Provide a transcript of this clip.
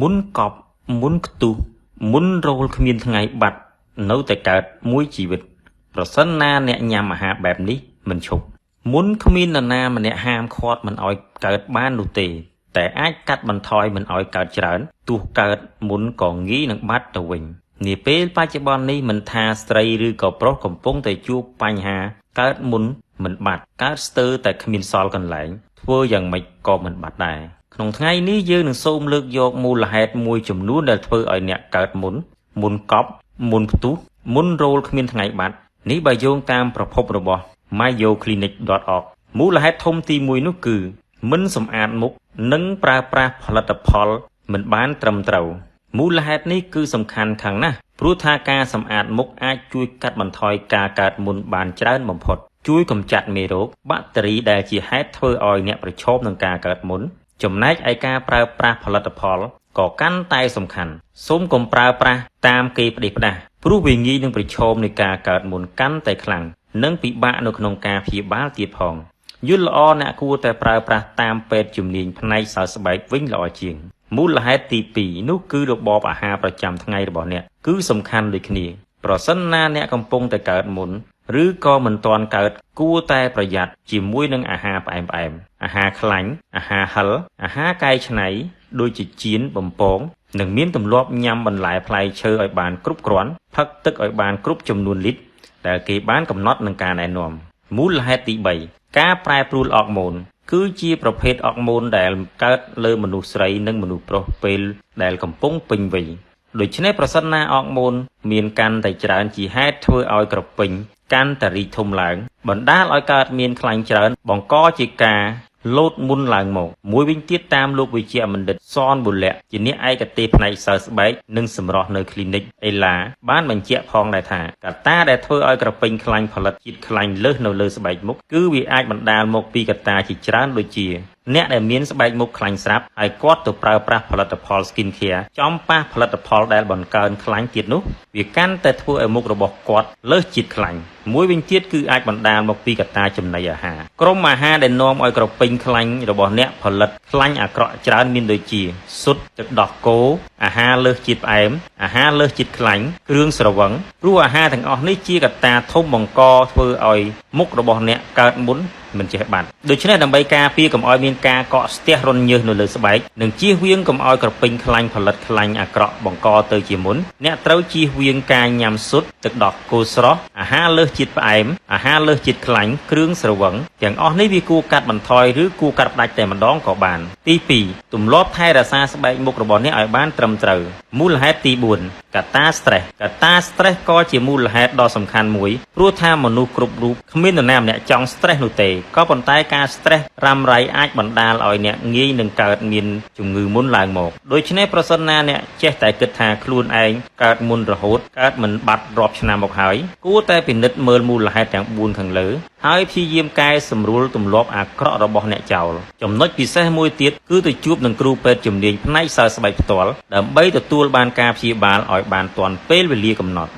មុនកប់មុនខ្ទុះមុនរោលគ្មានថ្ងៃបាត់នៅតែកើតមួយជីវិតប្រសិនណាអ្នកញ៉ាំអាហារបែបនេះមិនឈប់មុនគ្មាននរណាម្នាក់ហាមឃាត់មិនឲ្យកើតបាននោះទេតែអាចកាត់បន្ថយមិនឲ្យកើតច្រើនទោះកើតមុនក៏ងាយនឹងបាត់ទៅវិញនាពេលបច្ចុប្បន្ននេះមិនថាស្ត្រីឬក៏ប្រុសកំពុងតែជួបបញ្ហាកើតមុនមិនបាត់កើតស្ទើរតែគ្មានសល់កន្លែងធ្វើយ៉ាងម៉េចក៏មិនបាត់ដែរក្នុងថ្ងៃនេះយើងនឹងសូមលើកយកមូលហេតុមួយចំនួនដែលធ្វើឲ្យអ្នកកើតមុនកប់មុនផ្ទុះមុនរោលគ្មានថ្ងៃបាត់នេះបើយោងតាមប្រភពរបស់ mayoclinic.org មូលហេតុធំទី1នោះគឺមិនសម្អាតមុខនិងប្រើប្រាស់ផលិតផលមិនបានត្រឹមត្រូវមូលហេតុនេះគឺសំខាន់ខ្លាំងណាស់ព្រោះថាការសម្អាតមុខអាចជួយកាត់បន្ថយការកើតមុនបានច្រើនបំផុតជួយកម្ចាត់មេរោគបាក់តេរីដែលជាហេតុធ្វើឲ្យអ្នកប្រឈមនឹងការកើតមុនចំណែកឯការប្រើប្រាស់ផលិតផលក៏កាន់តែសំខាន់សូមកុំប្រើប្រាស់តាមគេផ្ដេសផ្ដាសព្រោះវាងាយនឹងប្រឈមនឹងការកើតមុនកាន់តែខ្លាំងនិងពិបាកនៅក្នុងការព្យាបាលទៀតផងយល់ល្អអ្នកគួរតែប្រើប្រាស់តាមពេទ្យជំនាញផ្នែកសើស្បែកវិញល្អជាងមូលហេតុទី2នោះគឺរបបអាហារប្រចាំថ្ងៃរបស់អ្នកគឺសំខាន់ដូចគ្នាប្រសិនណាអ្នកកំពុងតែកើតមុនឬក៏មិនទាន់កើតគួរតែប្រយ័ត្នជាមួយនឹងអាហារផ្អែមអាហារខ្លាញ់អាហារហឹរអាហារកែច្នៃដូចជាចៀនបំពងនិងមានទម្លាប់ញ៉ាំបន្លែផ្លែឈើឲ្យបានគ្រប់គ្រាន់ផឹកទឹកឲ្យបានគ្រប់ចំនួនលីត្រដែលគេបានកំណត់នឹងការណែនាំមូលហេតុទី3ការប្រែប្រួលអរម៉ូនគឺជាប្រភេទអរម៉ូនដែលកើតលើមនុស្សស្រីនិងមនុស្សប្រុសពេលដែលកំពុងពេញវ័យដូច្នេះប្រសិនណាអរម៉ូនមានកាន់តែច្រើនជាហេតុធ្វើឲ្យក្រពេញកាន់តែរីកធំឡើងបណ្ដាលឲ្យកើតមានខ្លាញ់ច្រើនបង្កជាការលោតមុនឡើងមកមួយវិញទៀតតាមលោកវិជ្ជបណ្ឌិតសនបុលៈជាអ្នកឯកទេសផ្នែកសើស្បែកនិងសម្រស់នៅ Clinic Ella បានបញ្ជាក់ផងដែរថាកត្តាដែលធ្វើឲ្យក្រពេញខ្លាញ់ផលិតជាតិខ្លាញ់លើសនៅលើស្បែកមុខគឺវាអាចបណ្ដាលមកពីកត្តាជាច្រើនដូចជាអ្នកដែលមានស្បែកមុខខ្លាញ់ស្រាប់ហើយគាត់ទៅប្រើប្រាស់ផលិតផល Skin Care ចំប៉ះផលិតផលដែលបង្កើនខ្លាញ់ទៀតនោះវាកាន់តែធ្វើឲ្យមុខរបស់គាត់លើសជាតិខ្លាញ់មួយវិញទៀតគឺអាចបណ្ដាលមកពីកត្តាចំណីអាហារក្រុមអាហារដែលនាំឲ្យក្រពេញខ្លាញ់របស់អ្នកផលិតខ្លាញ់អាក្រក់ច្រើនមានដូចជាស៊ុតទឹកដោះគោអាហារលើសជាតិផ្អែមអាហារលើសជាតិខ្លាញ់គ្រឿងស្រវឹងព្រោះអាហារទាំងអស់នេះជាកត្តាធំបង្កធ្វើឲ្យមុខរបស់អ្នកកើតមុនមិនចេះបាត់ដូច្នេះដើម្បីការពារកុំឲ្យមានការកកស្ទះរនញើសនៅលើស្បែកនិងជៀសវាងកុំឲ្យក្រពេញខ្លាញ់ផលិតខ្លាញ់អាក្រក់បង្កទៅជាមុនអ្នកត្រូវជៀសវាងការញ៉ាំស៊ុតទឹកដោះគោស្រស់អាហារលើសជាតិផ្អែមអាហារលើសជាតិខ្លាញ់គ្រឿងស្រវឹងទាំងអស់នេះវាគួរកាត់បន្ថយឬគួរកាត់ផ្ដាច់តែម្ដងក៏បានទី2ទម្លាប់ថែរក្សាស្បែកមុខរបស់អ្នកឲ្យបានត្រឹមត្រូវមូលហេតុទី4កត្តា stress កត្តា stress ក៏ជាមូលហេតុដ៏សំខាន់មួយព្រោះថាមនុស្សគ្រប់រូបគ្មាននរណាម្នាក់ចង់ stress នោះទេក៏ប៉ុន្តែការ stress រ៉ាំរ៉ៃអាចបណ្ដាលឲ្យអ្នកងាយនឹងកើតមានជំងឺមុនឡើងមកដូច្នេះប្រសិនណាអ្នកចេះតែគិតថាខ្លួនឯងកើតមុនរហូតកើតមិនបាត់រាប់ឆ្នាំមកហើយគួរតែពិនិត្យមើលមូលហេតុទាំង4ខាងលើហើយព្យាយាមកែសម្រួលទម្លាប់អាក្រក់របស់អ្នកចោលចំណុចពិសេសមួយទៀតគឺទៅជួបនឹងគ្រូពេទ្យជំនាញផ្នែកសើស្បែកផ្ទាល់ដើម្បីទទួលបានការព្យាបាលឲ្យបានទាន់ពេលវេលាកំណត់